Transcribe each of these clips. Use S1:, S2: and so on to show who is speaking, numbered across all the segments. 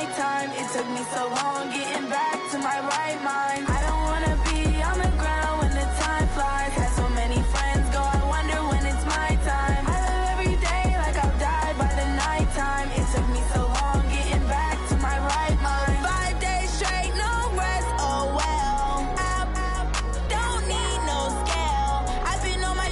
S1: nighttime. It took me so long getting back to my right mind. I don't wanna be on the ground when the time flies. Had so many friends go, I wonder when it's my time. I live every day like I'll die by the nighttime. It took me so long getting back to my right mind. 5 days straight, no rest, oh well. I don't need no scale. I've been on my,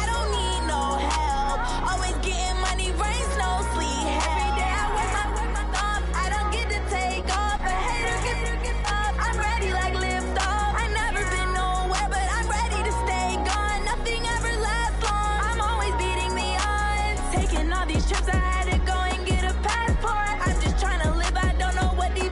S1: I don't need no help. Always getting money, rains, no sleep. Every day I work my thumb. I don't get to take off. A hater get up. I'm ready like lift off. I never been nowhere, but I'm ready to stay gone. Nothing ever lasts long. I'm always beating the odds. Taking all these trips, I had to go and get a passport. I'm just trying to live. I don't know what the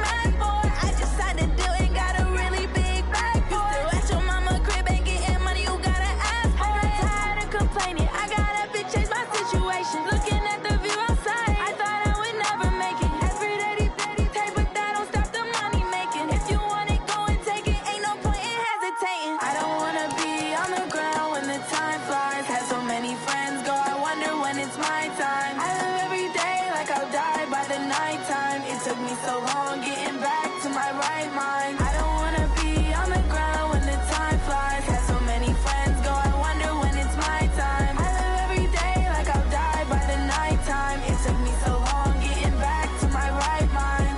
S1: mad for. I just had to do it. Got a really big bag for it. Still at your mama crib and getting money. You gotta ask for it. I got tired of complaining. I gotta be change my situation. Looking at the view outside, I thought I would never make it. Every day they take, but that don't stop the money making. If you want it, go and take it. Ain't no point in hesitating. I don't wanna be on the ground when the time flies. Had so many friends go, I wonder when it's my time. I live every day like I'll die by the nighttime. It took me so long getting back to my right mind. I don't wanna be on the ground when the time flies. Had so many friends go, I wonder when it's my time. I live every day like I'll die by the nighttime. It took me so long getting back to my right mind.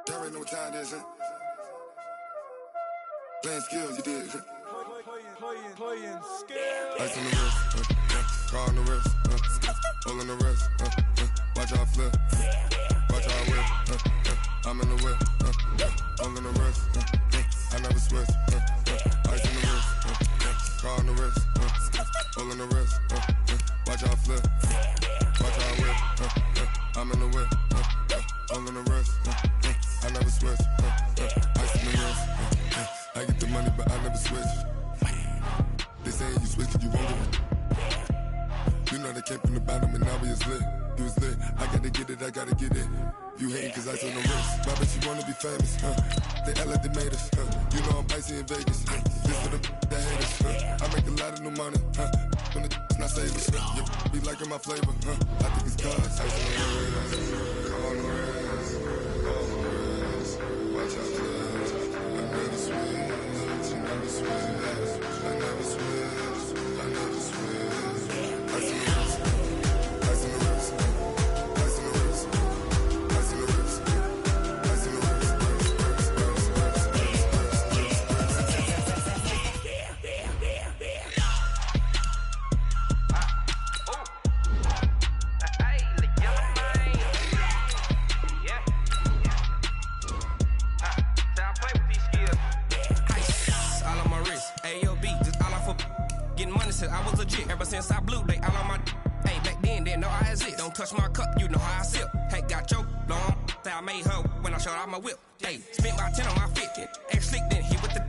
S2: You already know what time it is, huh? Playing skills, you did.
S3: Playing skills.
S2: Ice on the wrist, car on the wrist, hole in the wrist, watch how I flip, watch how I whip, I'm in the whip, hole in the wrist, I never switch, ice on the wrist, car on the wrist, hole in the wrist, watch how I flip, watch how I whip, I'm in the whip, hole in the wrist, I never switch, ice on the wrist, I get the money but I never switch. They saying you switch cause you won't get it. You know they came from the bottom and now we is lit. You was lit, I gotta get it, I gotta get it. You hating cause ice on the wrist. Why bet you wanna be famous, They act like they made us, You know I'm icy in Vegas, This for the that hate us, I make a lot of new money, When the not save us, You be liking my flavor, I think it's cause ice on the wrist, on the wrist, on the wrist. Watch out, cuz I never switch, you never switch. I never switch, I never switch. Ice in the wrist, ice in the wrist, ice in the wrist, ice in the wrist, ice in the wrist,
S4: I was legit ever since I blew they all on my hey back then didn't know I exist. Don't touch my cup, you know how I sip. Hey, got your long say I made her when I showed out my whip. Hey, spent my 10 on my fit. Ex slick then hit with the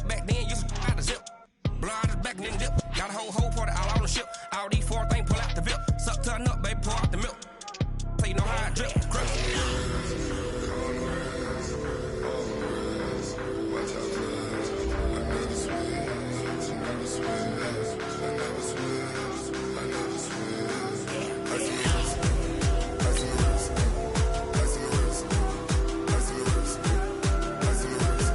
S4: back then used to out the zip. Blow out his back and then dip. Got a whole party all on the ship. All these 4 things pull out the VIP. Suck to a nut, baby, pour out the milk. So you know how I drip. Crush.
S2: watch out, cuz I never switch, you never switch. I never switch, I never switch. Ice in the wrist, ice in the wrist, ice in the wrist, ice in the wrist, ice in the wrist.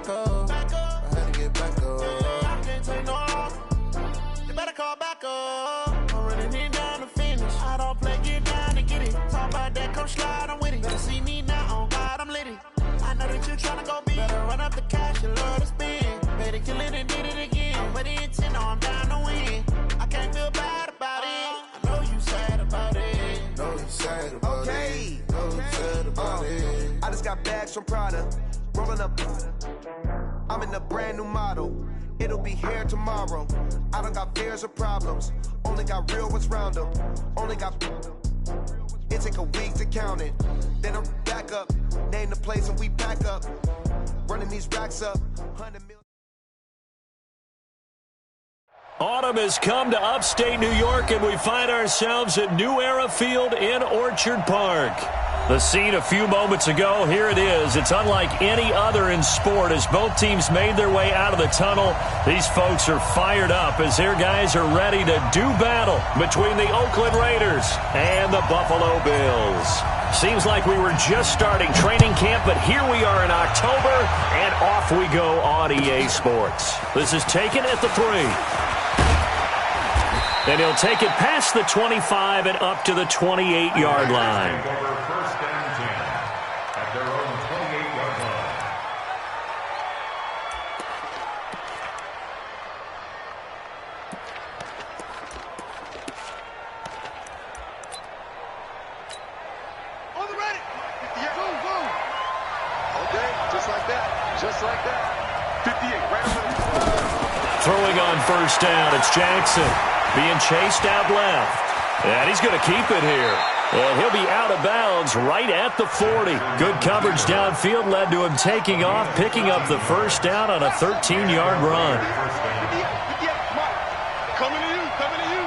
S2: back up. I had to get back up. Can't take no off. You better call back up. I'm running it down to finish. I don't play, get down to get it. Talk about that, come slide, I'm with it. Better see me now, on God, I'm litty. I know that you tryna go big. Better run up the cash, you love to spend. Better kill it and did it again. I'm with the intent, no, I'm down to win. I can't feel bad about it. I know you sad about it. Know you sad about it. Know you sad about it.
S5: I just got bags from Prada. Rolling up. I'm in a brand new model. It'll be here tomorrow. I don't got fears or problems. Only got real ones round them. Only got. It take a week to count it. Then I'm back up. Name the place and we pack up. Running these racks up. 100 million.
S6: Autumn has come to upstate New York, and we find ourselves at New Era Field in Orchard Park. The scene a few moments ago, here it is. It's unlike any other in sport as both teams made their way out of the tunnel. These folks are fired up as their guys are ready to do battle between the Oakland Raiders and the Buffalo Bills. Seems like we were just starting training camp, but here we are in October, and off we go on EA Sports. This is taken at the 3. And he'll take it past the 25 and up to the 28-yard line.
S7: First and 10 at their own 28-yard line.
S8: On the ready. Yeah. Boom, boom. Okay, just like that. Just like that. 58, right over the...
S6: Throwing on first down, it's Jackson. Being chased out left. And he's going to keep it here. And he'll be out of bounds right at the 40. Good coverage downfield led to him taking off, picking up the first down on a 13-yard run.
S8: Coming to you.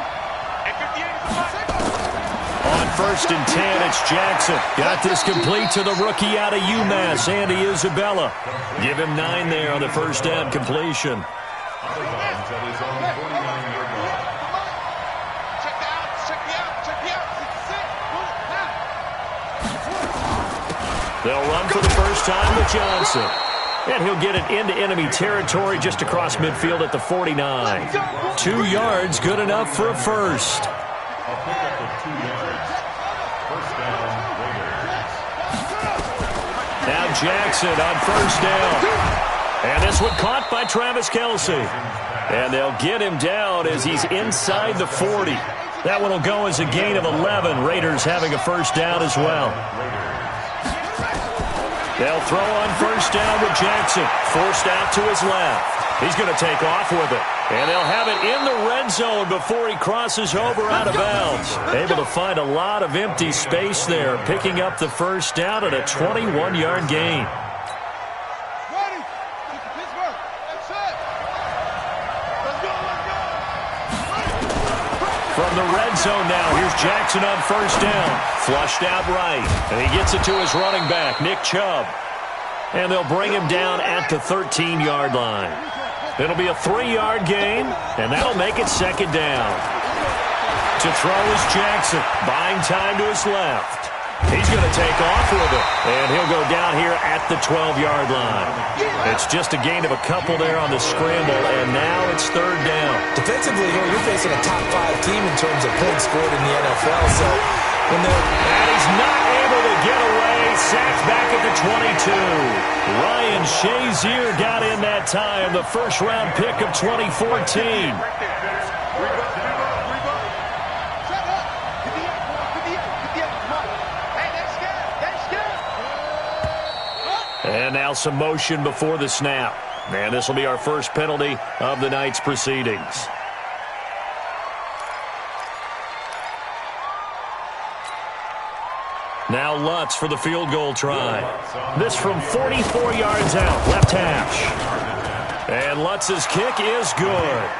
S8: And 58 is the mark.
S6: On first and 10, it's Jackson. Got this complete to the rookie out of UMass, Andy Isabella. Give him 9 there on the first down completion. They'll run for the first time with Johnson. And he'll get it into enemy territory just across midfield at the 49. 2 yards, good enough for a first. Now Jackson on first down. And this one caught by Travis Kelce. And they'll get him down as he's inside the 40. That one will go as a gain of 11. Raiders having a first down as well. They'll throw on first down with Jackson. Forced out to his left. He's going to take off with it. And they'll have it in the red zone before he crosses over out of bounds. Able to find a lot of empty space there, picking up the first down at a 21-yard gain.
S8: Ready. Pittsburgh. That's it. Let's go.
S6: From the red zone now, here's Jackson on first down. Flushed out right. And he gets it to his running back, Nick Chubb. And they'll bring him down at the 13-yard line. It'll be a 3-yard gain, and that'll make it second down. To throw is Jackson, buying time to his left. He's going to take off with it, and he'll go down here at the 12-yard line. It's just a gain of a couple there on the scramble, and now it's third down.
S9: Defensively here, you're facing a top 5 team in terms of points scored in the NFL, so when they're...
S6: And he's not able to get away. Sacked back at the 22. Ryan Shazier got in that time, the first-round pick of 2014. And now some motion before the snap. And this will be our first penalty of the night's proceedings. Now Lutz for the field goal try. This from 44 yards out, left hash. And Lutz's kick is good.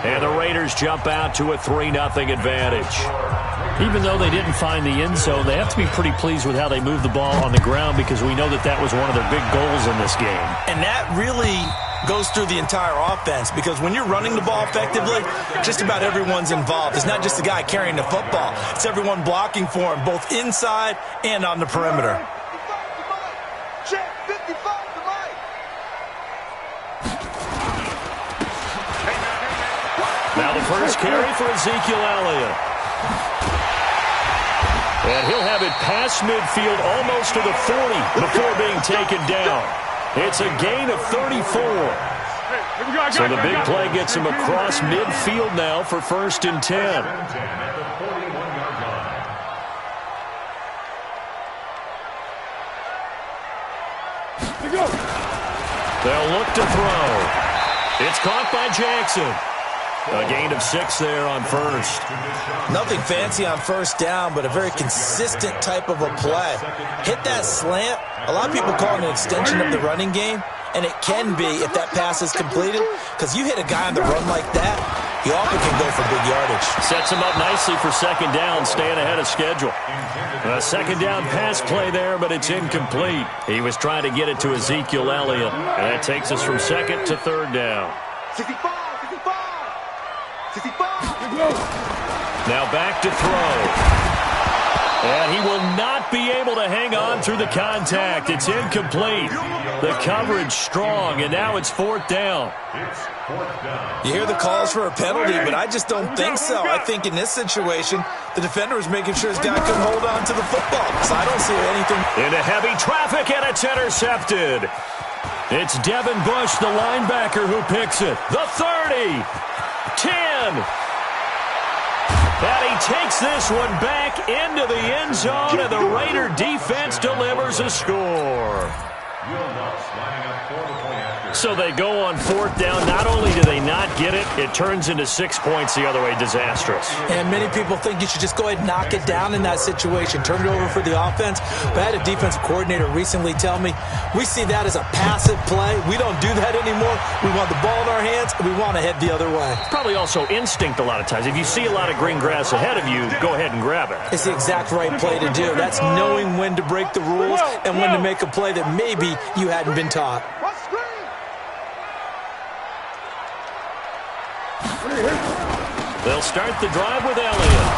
S6: And the Raiders jump out to a 3-0 advantage. Even though they didn't find the end zone, they have to be pretty pleased with how they moved the ball on the ground because we know that that was one of their big goals in this game.
S9: And that really goes through the entire offense because when you're running the ball effectively, just about everyone's involved. It's not just the guy carrying the football. It's everyone blocking for him, both inside and on the perimeter.
S6: first carry for Ezekiel Elliott. And he'll have it past midfield almost to the 40 before being taken down. It's a gain of 34. So the big play gets him across midfield now for 1st and 10. They'll look to throw. It's caught by Jackson. A gain of 6 there on first.
S9: Nothing fancy on first down, but a very consistent type of a play. Hit that slant. A lot of people call it an extension of the running game, and it can be if that pass is completed, because you hit a guy on the run like that, he often can go for big yardage.
S6: Sets him up nicely for 2nd down, staying ahead of schedule. A 2nd down pass play there, but it's incomplete. He was trying to get it to Ezekiel Elliott, and that takes us from 2nd to 3rd down.
S8: 65.
S6: Now back to throw. And he will not be able to hang on through the contact. It's incomplete. The coverage strong, and now it's 4th down.
S9: You hear the calls for a penalty, but I just don't think so. I think in this situation, the defender is making sure his guy couldn't hold on to the football. So I don't see anything.
S6: Into heavy traffic, and it's intercepted. It's Devin Bush, the linebacker, who picks it. The 30. 10. And he takes this one back into the end zone, and the Raider defense delivers a score. So they go on 4th down. Not only do they not get it, it turns into 6 points the other way. Disastrous.
S9: And many people think you should just go ahead and knock it down in that situation. Turn it over for the offense. But I had a defensive coordinator recently tell me, we see that as a passive play. We don't do that anymore. We want the ball in our hands, and we want to head the other way.
S6: Probably also instinct a lot of times. If you see a lot of green grass ahead of you, go ahead and grab it.
S9: It's the exact right play to do. That's knowing when to break the rules and when to make a play that maybe you hadn't been taught.
S6: They'll start the drive with Elliott.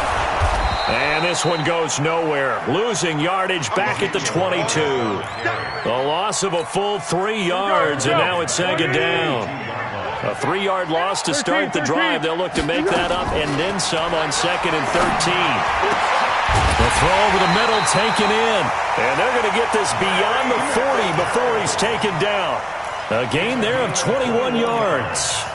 S6: And this one goes nowhere. Losing yardage back at the 22. A loss of a full 3 yards, and now it's 2nd down. A 3-yard loss to start the drive. They'll look to make that up and then some on 2nd and 13. The throw over the middle taken in. And they're going to get this beyond the 40 before he's taken down. A gain there of 21 yards.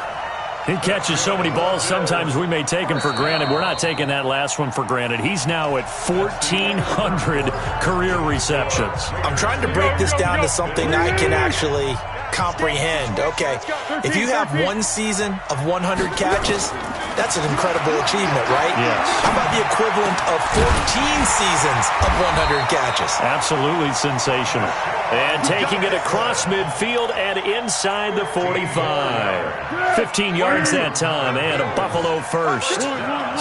S6: He catches so many balls, sometimes we may take him for granted. We're not taking that last one for granted. He's now at 1,400 career receptions.
S9: I'm trying to break this down to something I can actually comprehend. Okay, if you have one season of 100 catches, that's an incredible achievement, right?
S6: Yes.
S9: How about the equivalent of 14 seasons of 100 catches?
S6: Absolutely sensational. And taking it across midfield and inside the 45. 15 yards that time, and a Buffalo first.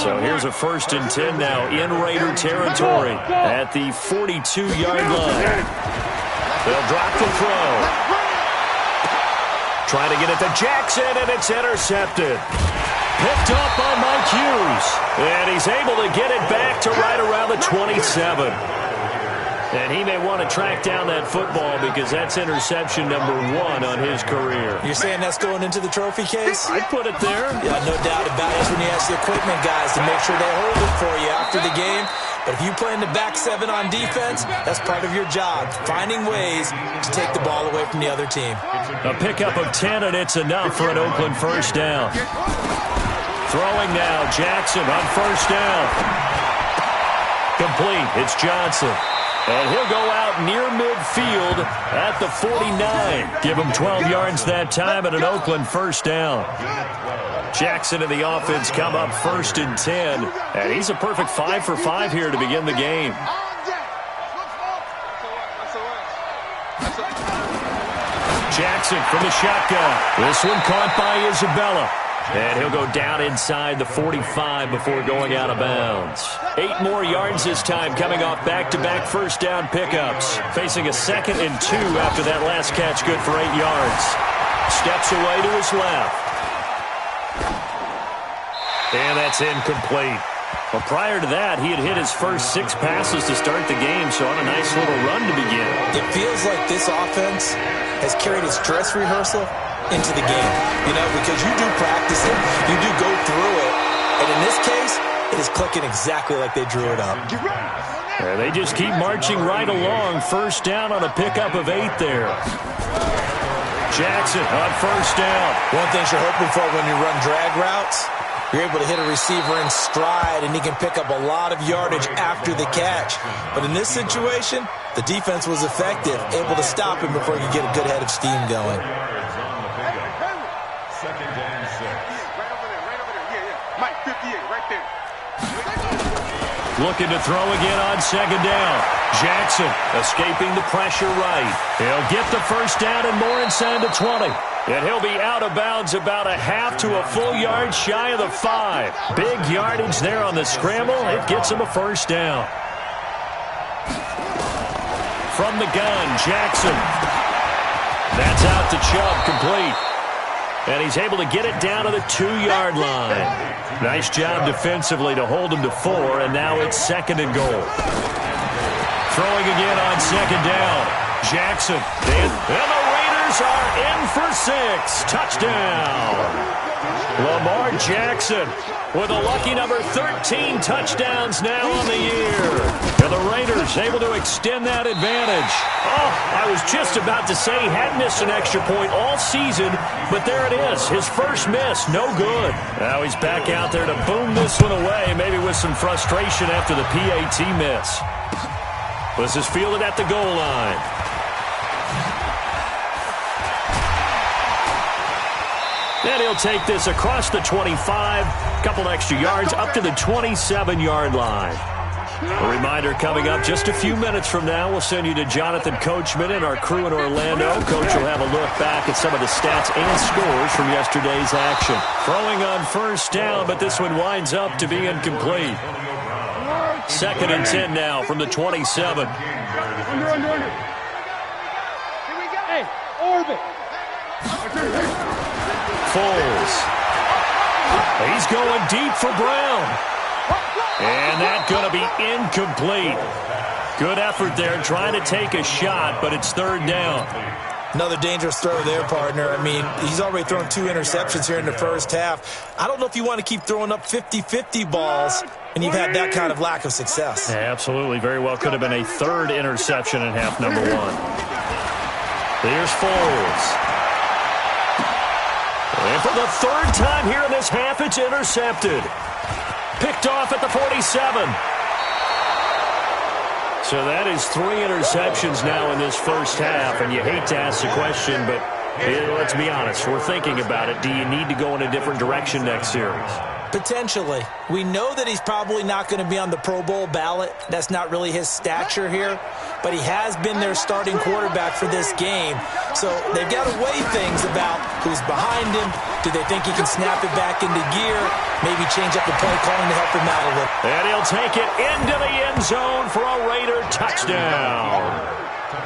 S6: So here's a 1st and 10 now in Raider territory at the 42-yard line. They'll drop the throw. Trying to get it to Jackson, and it's intercepted. Picked up by Mike Hughes. And he's able to get it back to right around the 27. And he may want to track down that football because that's interception number 1 on his career.
S9: You're saying that's going into the trophy case?
S6: I'd put it there.
S9: Yeah, no doubt about it. That's when you ask the equipment guys to make sure they hold it for you after the game. But if you play in the back 7 on defense, that's part of your job, finding ways to take the ball away from the other team.
S6: A pickup of 10, and it's enough for an Oakland 1st down. Throwing now, Jackson on 1st down. Complete, it's Johnson. And he'll go out near midfield at the 49. Give him 12 yards that time and an Oakland 1st down. Jackson and the offense come up 1st and 10. And he's a perfect 5 for 5 here to begin the game. Jackson from the shotgun. This one caught by Isabella. And he'll go down inside the 45 before going out of bounds. 8 more yards this time coming off back-to-back 1st down pickups. Facing a 2nd and 2 after that last catch, good for 8 yards. Steps away to his left. And that's incomplete. Well, prior to that, he had hit his first 6 passes to start the game, so on a nice little run to begin.
S9: It feels like this offense has carried its dress rehearsal into the game, you know, because you do practice it, you do go through it, And in this case, it is clicking exactly like they drew it up.
S6: And they just keep marching right along. First down on a pickup of 8 there. Jackson on first down.
S9: One thing you're hoping for when you run drag routes, you're able to hit a receiver in stride, and he can pick up a lot of yardage after the catch. But in this situation, the defense was effective, able to stop him before you get a good head of steam going.
S7: Second and 6.
S8: Right over there. Yeah. Mike, 58, right there.
S6: Looking to throw again on second down. Jackson escaping the pressure right. He'll get the first down and more inside the 20. And he'll be out of bounds about a half to a full yard shy of the 5. Big yardage there on the scramble. It gets him a first down. From the gun, Jackson. That's out to Chubb, complete. And he's able to get it down to the 2-yard line. Nice job defensively to hold him to 4, and now it's second and goal. Throwing again on second down. Jackson. And the Raiders are in for 6. Touchdown. Lamar Jackson with a lucky number 13 touchdowns now on the year. And the Raiders able to extend that advantage. Oh, I was just about to say he had missed an extra point all season, but there it is. His first miss, no good. Now he's back out there to boom this one away, maybe with some frustration after the PAT miss. This is fielded at the goal line. And he'll take this across the 25, couple extra yards up to the 27-yard line. A reminder coming up just a few minutes from now, we'll send you to Jonathan Coachman and our crew in Orlando. Coach will have a look back at some of the stats and scores from yesterday's action. Throwing on first down, but this one winds up to be incomplete. Second and 10 now from the 27.
S3: Under. Here we go. Hey, orbit.
S6: Foles. He's going deep for Brown. And that's going to be incomplete. Good effort there trying to take a shot, but it's third down.
S9: Another dangerous throw there, partner. I mean, he's already thrown 2 interceptions here in the first half. I don't know if you want to keep throwing up 50-50 balls, and you've had that kind of lack of success.
S6: Yeah, absolutely. Very well could have been a third interception in half number 1. There's Foles. And for the third time here in this half, it's intercepted. Picked off at the 47. So that is 3 interceptions now in this first half, and you hate to ask the question, but let's be honest, we're thinking about it. Do you need to go in a different direction next series?
S9: Potentially. We know that he's probably not going to be on the Pro Bowl ballot. That's not really his stature here, but he has been their starting quarterback for this game. So they've got to weigh things about who's behind him. Do they think he can snap it back into gear? Maybe change up the play calling to help him out a little.
S6: And he'll take it into the end zone for a Raider touchdown.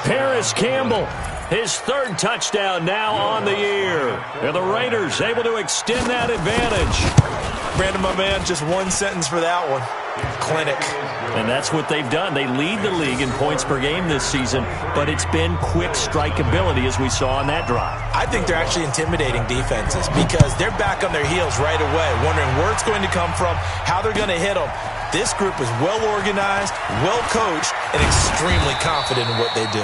S6: Paris Campbell, his third touchdown now on the year. And the Raiders able to extend that advantage.
S9: Brandon, my man, just one sentence for that one. Clinic.
S6: And that's what they've done. They lead the league in points per game this season, but it's been quick strike ability as we saw on that drive.
S9: I think they're actually intimidating defenses because they're back on their heels right away, wondering where it's going to come from, how they're going to hit them. This group is well organized, well coached, and extremely confident in what they do.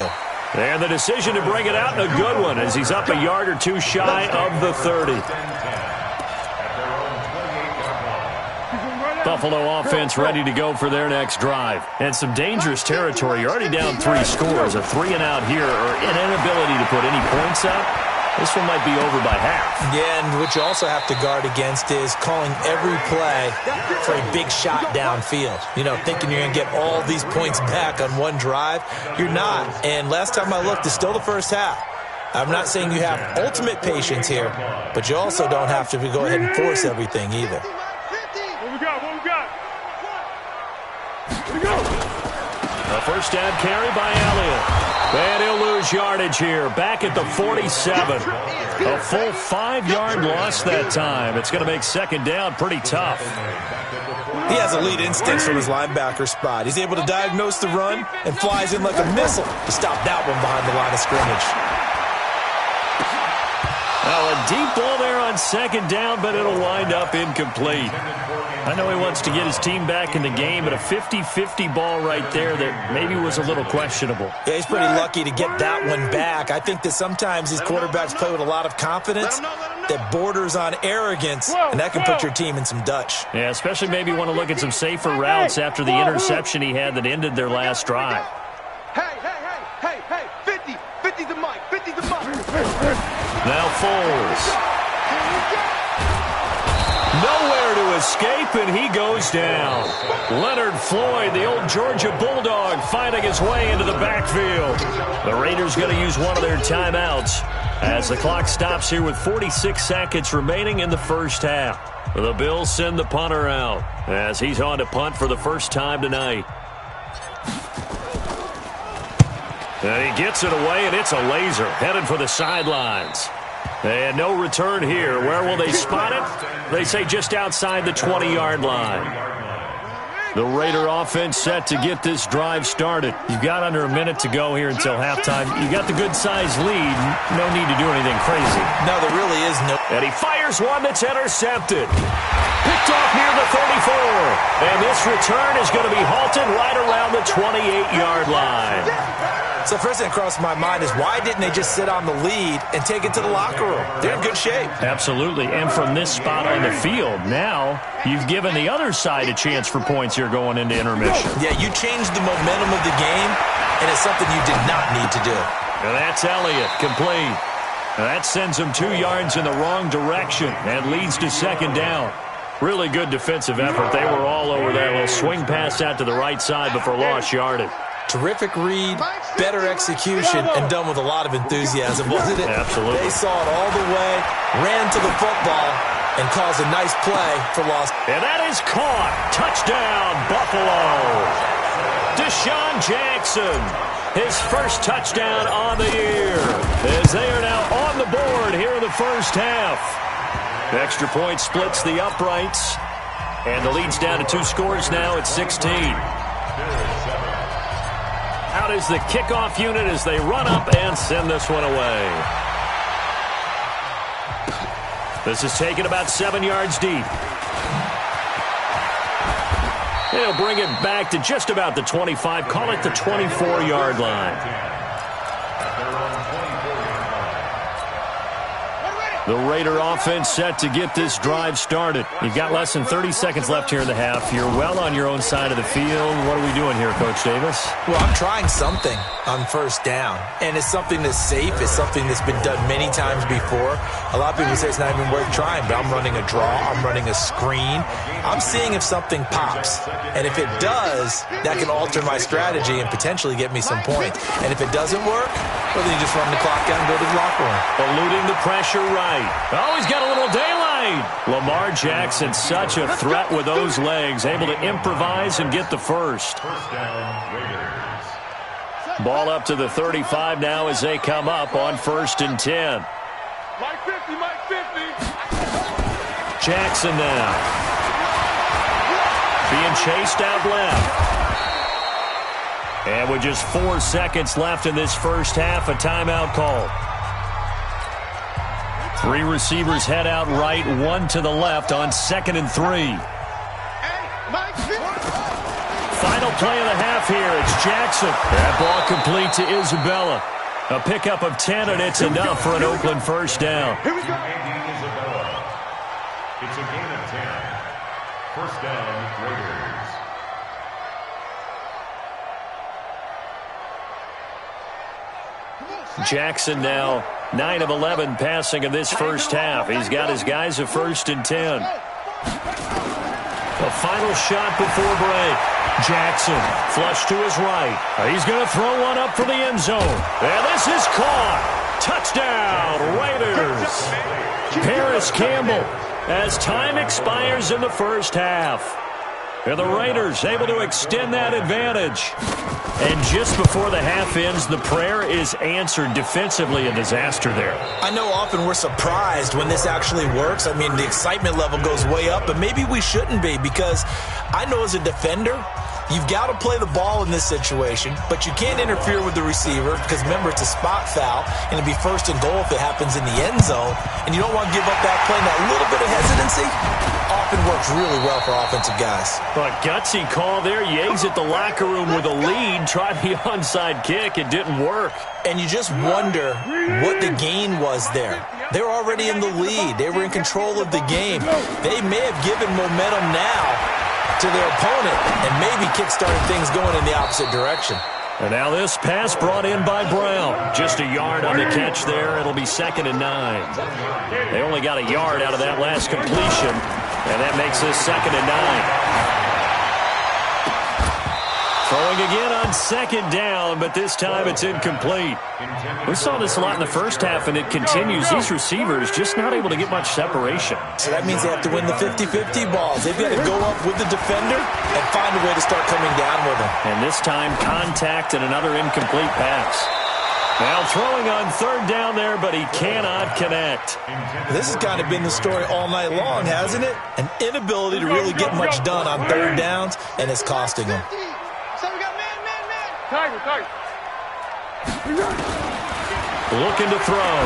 S6: And the decision to bring it out, a good one, as he's up a yard or 2 shy of the 30. Buffalo offense ready to go for their next drive. And some dangerous territory. You're already down 3 scores. A 3-and-out here or an inability to put any points up. This one might be over by half.
S9: Yeah, and what you also have to guard against is calling every play for a big shot downfield. You know, thinking you're going to get all these points back on one drive. You're not. And last time I looked, it's still the first half. I'm not saying you have ultimate patience here, but you also don't have to go ahead and force everything either.
S6: A first down carry by Elliott. And he'll lose yardage here. Back at the 47. A full 5-yard loss that time. It's going to make second down pretty tough.
S9: He has elite instincts from his linebacker spot. He's able to diagnose the run and flies in like a missile to stop that one behind the line of scrimmage.
S6: Well, a deep ball there on second down, but it'll wind up incomplete. I know he wants to get his team back in the game, but a 50-50 ball right there that maybe was a little questionable.
S9: Yeah, he's pretty lucky to get that one back. I think that sometimes these quarterbacks play with a lot of confidence that borders on arrogance, and that can put your team in some Dutch.
S6: Yeah, especially maybe want to look at some safer routes after the interception he had that ended their last drive.
S8: Hey, 50 the mic, 50 the mic.
S6: Now Foles. Nowhere to escape, and he goes down. Leonard Floyd, the old Georgia Bulldog, fighting his way into the backfield. The Raiders going to use one of their timeouts as the clock stops here with 46 seconds remaining in the first half. The Bills send the punter out as he's on to punt for the first time tonight. And he gets it away, and it's a laser headed for the sidelines. And no return here. Where will they spot it? They say just outside the 20-yard line. The Raider offense set to get this drive started. You've got under a minute to go here until halftime. You got the good-sized lead. No need to do anything crazy.
S9: No, there really is no.
S6: And he fires one that's intercepted. Picked off near the 34. And this return is going to be halted right around the 28-yard line.
S9: So first thing that crossed my mind is why didn't they just sit on the lead and take it to the locker room? They're in good shape.
S6: Absolutely. And from this spot on the field, now you've given the other side a chance for points here going into intermission.
S9: Yeah, you changed the momentum of the game, and it's something you did not need to do.
S6: And that's Elliott, complete. And that sends him 2 yards in the wrong direction and leads to second down. Really good defensive effort. They were all over that little swing pass out to the right side before lost yardage.
S9: Terrific read, better execution, and done with a lot of enthusiasm, wasn't it?
S6: Absolutely.
S9: They saw it all the way, ran to the football, and caused a nice play for loss.
S6: And that is caught. Touchdown, Buffalo. Deshaun Jackson, his first touchdown on the year, as they are now on the board here in the first half. The extra point splits the uprights, and the lead's down to 2 scores now at 16. Out is the kickoff unit as they run up and send this one away. This is taken about 7 yards deep. They'll bring it back to just about the 25, call it the 24-yard line. The Raider offense set to get this drive started. You've got less than 30 seconds left here in the half. You're well on your own side of the field. What are we doing here, Coach Davis?
S9: Well, I'm trying something on first down, and it's something that's safe. It's something that's been done many times before. A lot of people say it's not even worth trying, but I'm running a draw. I'm running a screen. I'm seeing if something pops, and if it does, that can alter my strategy and potentially get me some points. And if it doesn't work, well, then you just run the clock out and go to the locker room.
S6: Eluding the pressure right. Oh, he's got a little daylight. Lamar Jackson, such a threat with those legs, able to improvise and get the first. Ball up to the 35 now as they come up on 1st and 10.
S8: Mike 50, Mike 50.
S6: Jackson now. Being chased out left. And with just 4 seconds left in this first half, a timeout call. 3 receivers head out right, 1 to the left on 2nd and 3. Final play of the half here. It's Jackson. That ball complete to Isabella. A pickup of 10, and it's enough for an Oakland first down.
S7: Here we go. Isabella. It's a gain of 10. First down, Raiders.
S6: Jackson now 9 of 11 passing in this first half. He's got his guys a 1st and 10. A final shot before break. Jackson flush to his right. He's going to throw one up for the end zone. And this is caught. Touchdown, Raiders. Paris Campbell as time expires in the first half. And the Raiders able to extend that advantage. And just before the half ends, the prayer is answered defensively. A disaster there.
S9: I know often we're surprised when this actually works. I mean, the excitement level goes way up, but maybe we shouldn't be because I know as a defender, you've got to play the ball in this situation, but you can't interfere with the receiver because, remember, it's a spot foul, and it'd be first and goal if it happens in the end zone, and you don't want to give up that play. And that little bit of hesitancy often works really well for offensive guys.
S6: A gutsy call there. You exit the locker room with a lead, try the onside kick. It didn't work.
S9: And you just wonder what the gain was there. They were already in the lead. They were in control of the game. They may have given momentum now to their opponent and maybe kick-started things going in the opposite direction.
S6: And now this pass brought in by Brown. Just a yard on the catch there. It'll be 2nd and 9. They only got a yard out of that last completion, and that makes this 2nd and 9. Throwing again on 2nd down, but this time it's incomplete. We saw this a lot in the first half, and it continues. These receivers just not able to get much separation.
S9: So that means they have to win the 50-50 balls. They've got to go up with the defender and find a way to start coming down with him.
S6: And this time, contact and another incomplete pass. Now throwing on 3rd down there, but he cannot connect.
S9: This has kind of been the story all night long, hasn't it? An inability to really get much done on 3rd downs, and it's costing them.
S3: Tiger.
S6: Looking to throw.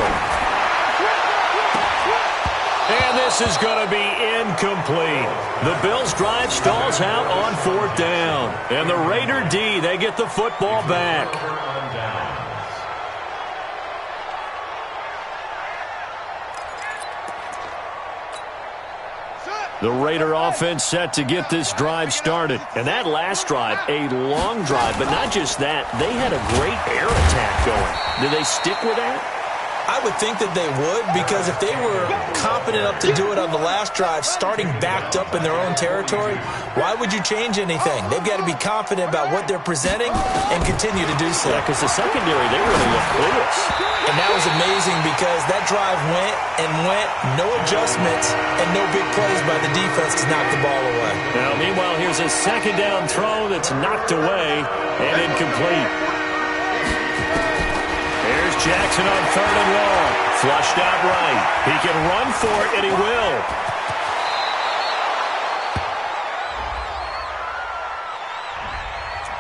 S6: And this is going to be incomplete. The Bills' drive stalls out on 4th down. And the Raider D, they get the football back. The Raider offense set to get this drive started. And that last drive, a long drive, but not just that. They had a great air attack going. Do they stick with that?
S9: I would think that they would, because if they were confident enough to do it on the last drive, starting backed up in their own territory, why would you change anything? They've got to be confident about what they're presenting and continue to do so.
S6: Yeah, because the secondary, they really look clueless.
S9: And that was amazing because that drive went and went, no adjustments, and no big plays by the defense to knock the ball away.
S6: Now, meanwhile, here's a 2nd down throw that's knocked away and incomplete. There's Jackson on 3rd and long. Flushed out right. He can run for it, and he will.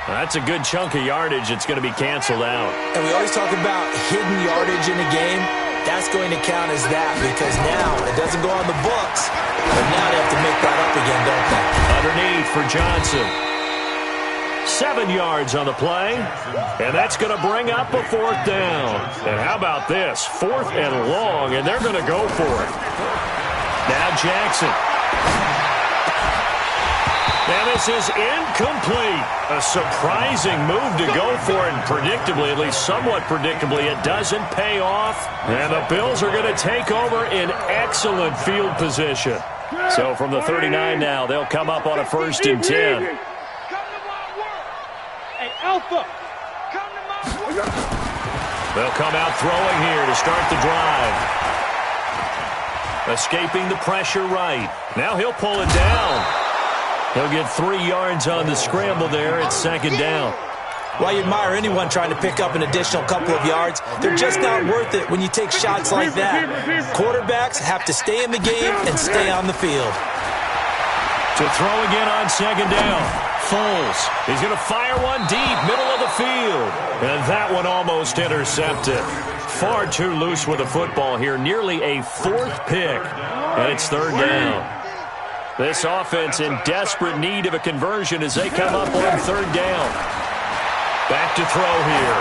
S6: That's a good chunk of yardage. It's going to be canceled out.
S9: And we always talk about hidden yardage in a game. That's going to count as that because now it doesn't go on the books, but now they have to make that up again, don't they?
S6: Underneath for Johnson. 7 yards on the play, and that's going to bring up a 4th down. And how about this? 4th and long, and they're going to go for it. Now Jackson. And this is incomplete. A surprising move to go for it, and predictably, at least somewhat predictably, it doesn't pay off. And the Bills are going to take over in excellent field position. So from the 39 now, they'll come up on a 1st and 10.
S3: Alpha.
S6: They'll come out throwing here to start the drive. Escaping the pressure right. Now he'll pull it down. He'll get 3 yards on the scramble there. It's 2nd down.
S9: While you admire anyone trying to pick up an additional couple of yards, they're just not worth it when you take shots like that. Quarterbacks have to stay in the game and stay on the field.
S6: To throw again on 2nd down. Foles. He's going to fire one deep, middle of the field. And that one almost intercepted. Far too loose with the football here. Nearly a 4th pick. And it's 3rd down. This offense in desperate need of a conversion as they come up on 3rd down. Back to throw here.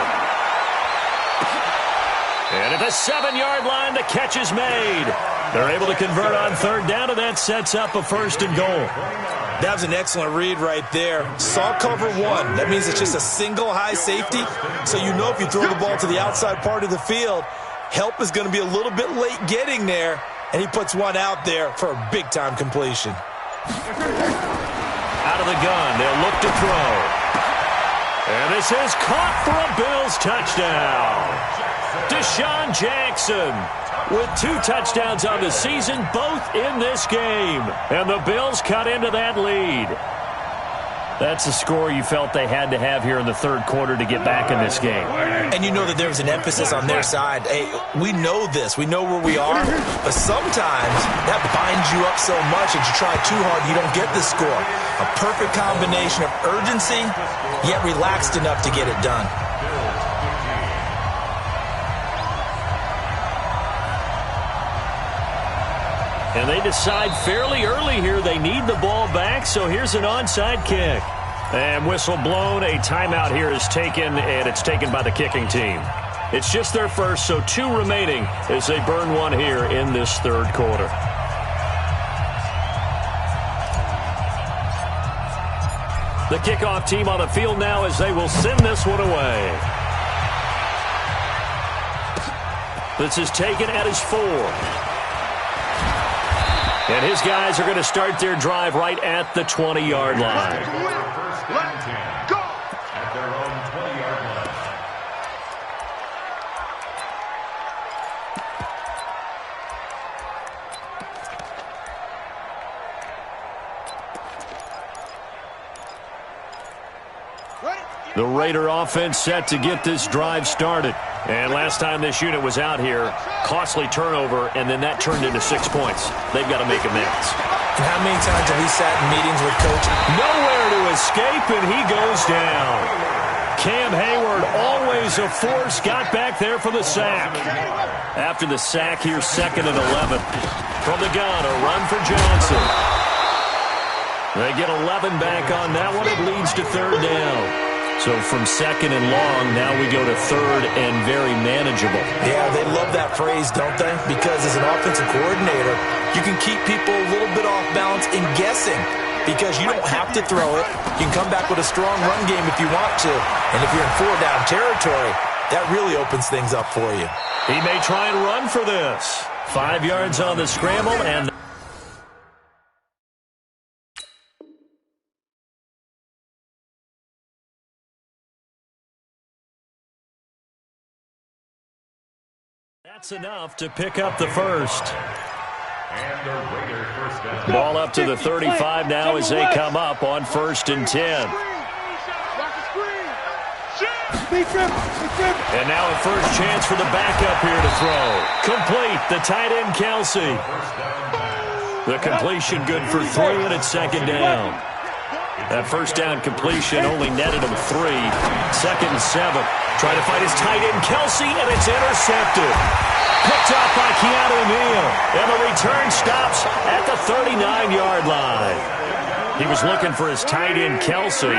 S6: And at the 7-yard line, the catch is made. They're able to convert on 3rd down, and that sets up a 1st and goal.
S9: That was an excellent read right there. Saw cover 1. That means it's just a single high safety. So you know if you throw the ball to the outside part of the field, help is going to be a little bit late getting there. And he puts one out there for a big-time completion.
S6: Out of the gun, they'll look to throw. And this is caught for a Bills touchdown. Deshaun Jackson with 2 touchdowns on the season, both in this game. And the Bills cut into that lead. That's a score you felt they had to have here in the third quarter to get back in this game.
S9: And you know that there was an emphasis on their side. Hey, we know this. We know where we are. But sometimes that binds you up so much that you try too hard, you don't get the score. A perfect combination of urgency, yet relaxed enough to get it done.
S6: And they decide fairly early here they need the ball back, so here's an onside kick. And whistle blown, a timeout here is taken, and it's taken by the kicking team. It's just their first, so 2 remaining as they burn one here in this third quarter. The kickoff team on the field now as they will send this one away. This is taken at his 4. And his guys are going to start their drive right at the 20-yard line.
S7: First and 10. Go! At their own 20-yard line.
S6: The Raider offense set to get this drive started. And last time this unit was out here, costly turnover, and then that turned into 6 points. They've got to make amends.
S9: And how many times have we sat in meetings with Coach?
S6: Nowhere to escape, and he goes down. Cam Hayward, always a force, got back there for the sack. After the sack, here's 2nd and 11. From the gun, a run for Johnson. They get 11 back on that one. It leads to 3rd down. So from 2nd and long, now we go to 3rd and very manageable.
S9: Yeah, they love that phrase, don't they? Because as an offensive coordinator, you can keep people a little bit off balance in guessing. Because you don't have to throw it. You can come back with a strong run game if you want to. And if you're in 4-down territory, that really opens things up for you.
S6: He may try and run for this. 5 yards on the scramble, and that's enough to pick up the first.
S7: And the Raiders first down.
S6: Ball up to the 35 now as they come up on 1st and 10. And now a first chance for the backup here to throw. Complete, the tight end Kelsey. The completion good for 3, and it's 2nd down. That first down completion only netted him 3. 2nd and 7. Trying to find his tight end Kelsey, and it's intercepted. Picked up by Keanu Neal. And the return stops at the 39-yard line. He was looking for his tight end Kelsey.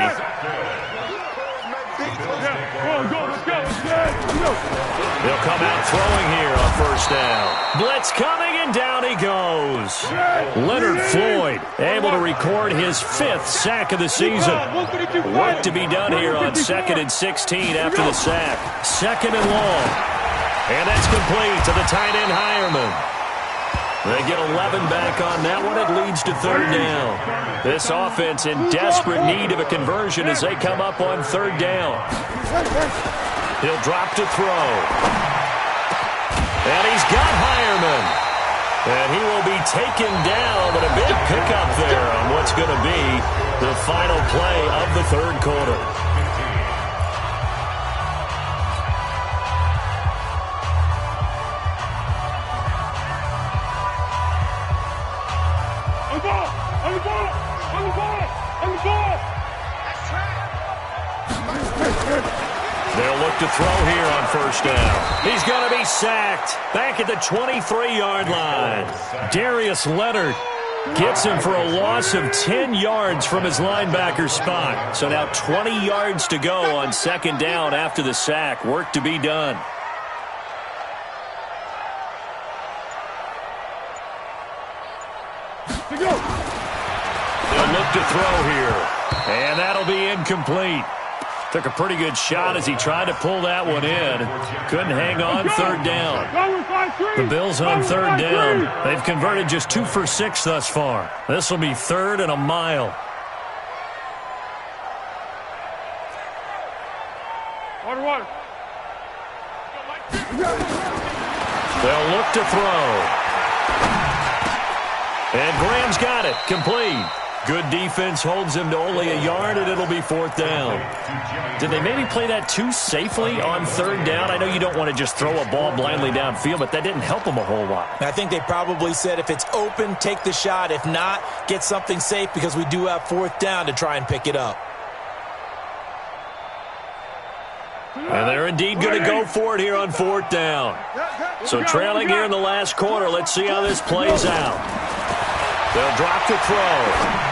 S6: They'll come out throwing here on 1st down. Blitz coming, and down he goes. Leonard Floyd able to record his 5th sack of the season. Work to be done here on 2nd and 16 after the sack. 2nd and long. And that's complete to the tight end Hireman. They get 11 back on that one. It leads to 3rd down. This offense in desperate need of a conversion as they come up on 3rd down. He'll drop to throw. And he's got Hireman. And he will be taken down, but a big pickup there on what's going to be the final play of the 3rd quarter. They'll look to throw here on 1st down. He's going to be sacked back at the 23-yard line. Darius Leonard gets him for a loss of 10 yards from his linebacker spot. So now 20 yards to go on 2nd down after the sack. Work to be done. They'll look to throw here. And that'll be incomplete. Took a pretty good shot as he tried to pull that one in. Couldn't hang on 3rd down. The Bills on 3rd down. They've converted just 2 for 6 thus far. This will be 3rd and a mile.
S3: Water.
S6: They'll look to throw. And Graham's got it. Complete. Good defense holds him to only a yard, and it'll be 4th down. Did they maybe play that too safely on 3rd down? I know you don't want to just throw a ball blindly downfield, but that didn't help them a whole lot.
S9: I think they probably said if it's open, take the shot. If not, get something safe because we do have 4th down to try and pick it up.
S6: And they're indeed going to go for it here on 4th down. So trailing here in the last quarter. Let's see how this plays out. They'll drop to throw.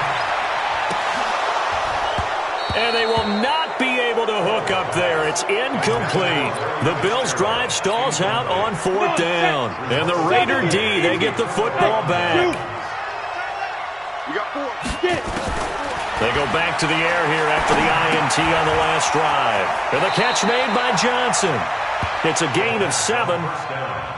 S6: And they will not be able to hook up there. It's incomplete. The Bills' drive stalls out on 4th down. And the Raider D, they get the football back.
S8: You got 4.
S6: They go back to the air here after the INT on the last drive. And the catch made by Johnson. It's a gain of 7.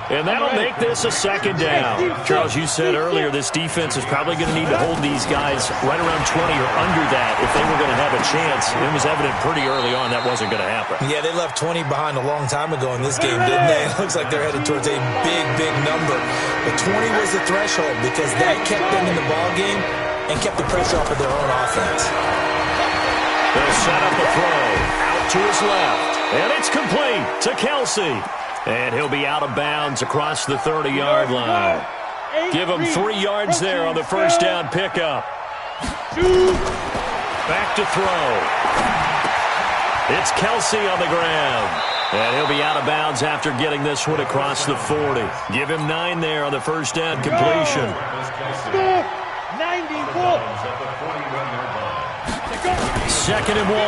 S6: And that'll make this a 2nd down. Charles, you said earlier this defense is probably going to need to hold these guys right around 20 or under that if they were going to have a chance. It was evident pretty early on that wasn't going to happen.
S9: Yeah, they left 20 behind a long time ago in this game, didn't they? It looks like they're headed towards a big, big number. But 20 was the threshold because that kept them in the ball game and kept the pressure off of their own offense.
S6: They'll set up a throw out to his left. And it's complete to Kelsey. And he'll be out of bounds across the 30-yard line. Give him 3 yards there on the 1st down pickup. Back to throw. It's Kelsey on the ground. And he'll be out of bounds after getting this one across the 40. Give him 9 there on the 1st down completion.
S3: 94.
S6: 2nd and 1.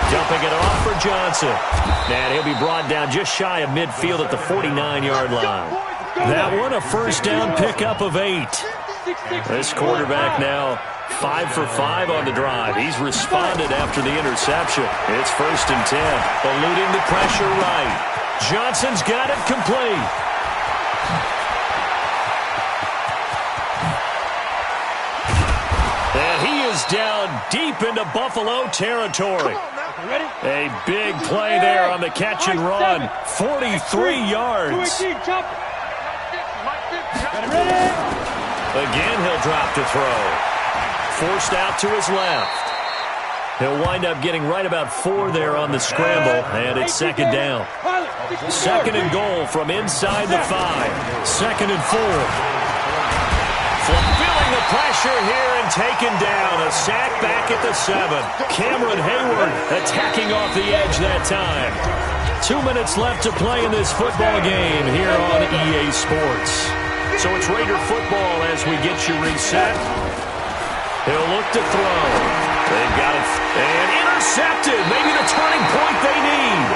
S6: Dumping it off for Johnson. And he'll be brought down just shy of midfield at the 49-yard line. That one a 1st down pickup of 8. This quarterback now 5 for 5 on the drive. He's responded after the interception. It's 1st and 10. Eluding the pressure right. Johnson's got it complete. And he is down deep into Buffalo territory. A big play there on the catch and run. 43 yards. Again, he'll drop to throw. Forced out to his left. He'll wind up getting right about 4 there on the scramble, and it's 2nd down. 2nd and goal from inside the 5. 2nd and 4. Fulfilling the pressure here and taken down. A sack back at the 7. Cameron Hayward attacking off the edge that time. 2 minutes left to play in this football game here on EA Sports. So it's Raider football as we get you reset. He'll look to throw. They've got it. And intercepted. Maybe the turning point they need.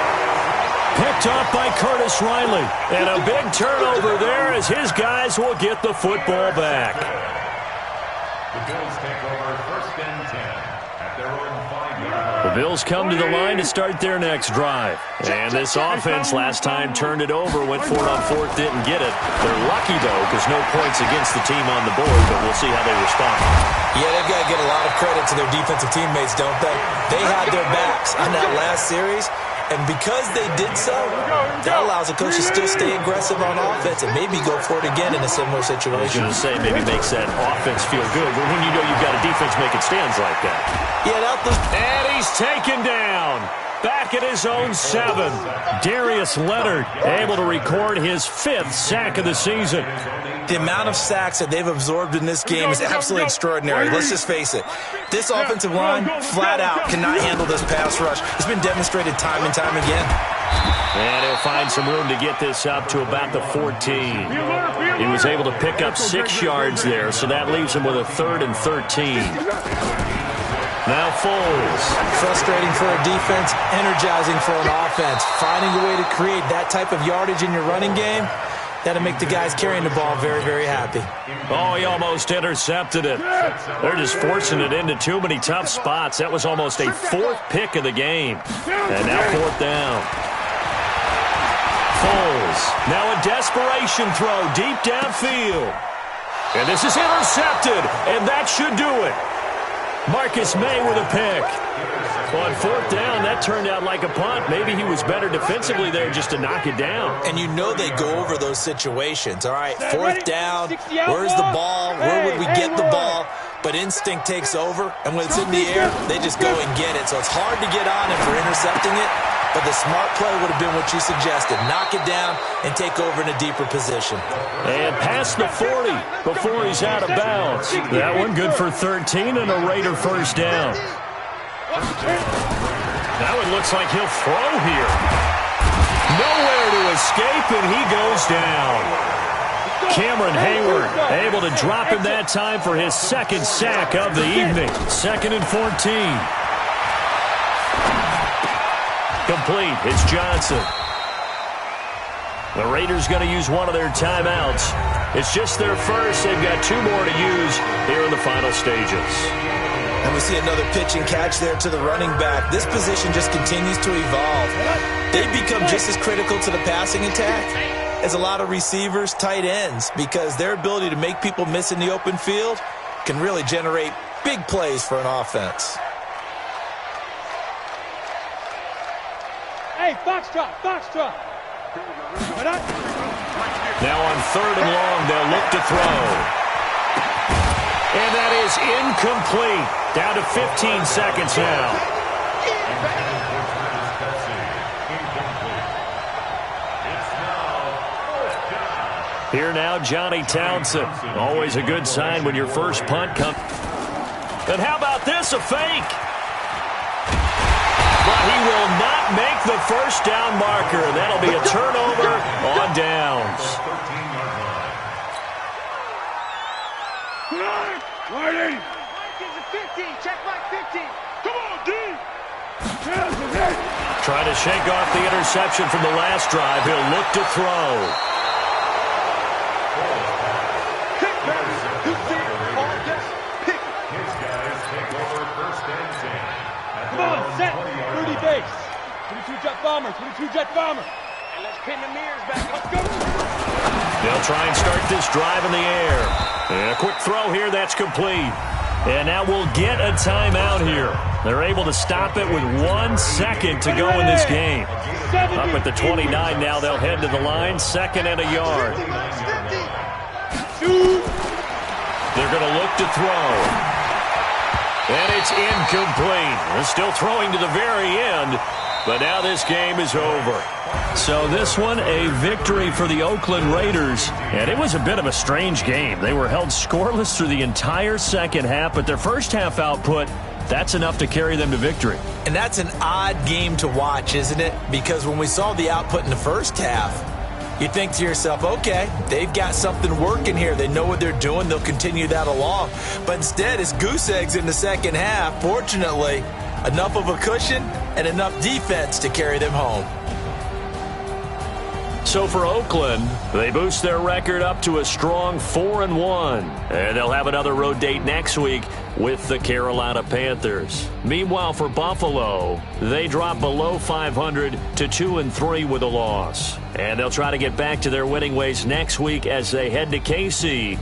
S6: Picked off by Curtis Riley. And a big turnover there as his guys will get the football back.
S7: The Bills take over 1st and 10 at their own 5-yard line.
S6: The Bills come to the line to start their next drive. And this offense last time turned it over, went for it on 4th, didn't get it. They're lucky, though, because no points against the team on the board, but we'll see how they respond.
S9: Yeah, they've got to get a lot of credit to their defensive teammates, don't they? They had their backs on that last series. And because they did so, that allows the coach to still stay aggressive on offense and maybe go for it again in a similar situation.
S6: I was going to say, maybe makes that offense feel good. But when you know you've got a defense making stands like that.
S9: Yeah,
S6: and he's taken down. Back at his own 7. Darius Leonard able to record his 5th sack of the season.
S9: The amount of sacks that they've absorbed in this game is absolutely extraordinary. Let's just face it. This offensive line, flat out, cannot handle this pass rush. It's been demonstrated time and time again.
S6: And he'll find some room to get this up to about the 14. He was able to pick up 6 yards there, so that leaves him with a 3rd and 13. Now Foles.
S9: Frustrating for a defense, energizing for an offense. Finding a way to create that type of yardage in your running game, that'll make the guys carrying the ball very, very happy.
S6: Oh, he almost intercepted it. They're just forcing it into too many tough spots. That was almost a 4th pick of the game. And now 4th down. Foles. Now a desperation throw deep downfield. And this is intercepted. And that should do it. Marcus May with a pick. On fourth down, that turned out like a punt. Maybe he was better defensively there just to knock it down.
S9: And you know they go over those situations. All right, fourth down, where's the ball? Where would we get the ball? But instinct takes over, and when it's in the air, they just go and get it. So it's hard to get on him for intercepting it, but the smart play would have been what you suggested. Knock it down and take over in a deeper position.
S6: And past the 40 before he's out of bounds. That one good for 13 and a Raider first down. That one looks like he'll throw here. Nowhere to escape, and he goes down. Cameron Hayward able to drop him that time for his second sack of the evening. 2nd and 14. Complete. It's Johnson. The Raiders going to use one of their timeouts. It's just their first. They've got 2 more to use here in the final stages.
S9: And we see another pitch and catch there to the running back. This position just continues to evolve. They've become just as critical to the passing attack as a lot of receivers, tight ends, because their ability to make people miss in the open field can really generate big plays for an offense.
S3: Hey, foxtrot, foxtrot.
S6: Now on 3rd and long, they'll look to throw. And that is incomplete. Down to 15 seconds now. Here now, Johnny Townsend. Always a good sign when your first punt comes. And how about this, a fake? But he will not make the first down marker. That'll be a turnover on downs.
S3: Marty!
S8: Gives it 15. Check back 15.
S3: Come on, D!
S6: Trying to shake off the interception from the last drive. He'll look to throw.
S8: Pick pass. You see it. All yes. Pick.
S7: His guys take over 1st and 10.
S3: Come on, set! 30 base. 22 jet bomber, 22 jet bomber.
S8: And let's pin the mirrors back. Let's go.
S6: They'll try and start this drive in the air. And a quick throw here, that's complete. And now we'll get a timeout here. They're able to stop it with 1 second to go in this game. Up at the 29 now, they'll head to the line, 2nd and a yard. They're going to look to throw. And it's incomplete. They're still throwing to the very end, but now this game is over. So this one, a victory for the Oakland Raiders. And it was a bit of a strange game. They were held scoreless through the entire second half, but their first half output, that's enough to carry them to victory.
S9: And that's an odd game to watch, isn't it? Because when we saw the output in the first half, you think to yourself, okay, they've got something working here. They know what they're doing. They'll continue that along. But instead, it's goose eggs in the second half. Fortunately, enough of a cushion and enough defense to carry them home.
S6: So for Oakland, they boost their record up to a strong 4-1. And they'll have another road date next week with the Carolina Panthers. Meanwhile, for Buffalo, they drop below 500 to 2-3 with a loss. And they'll try to get back to their winning ways next week as they head to KC.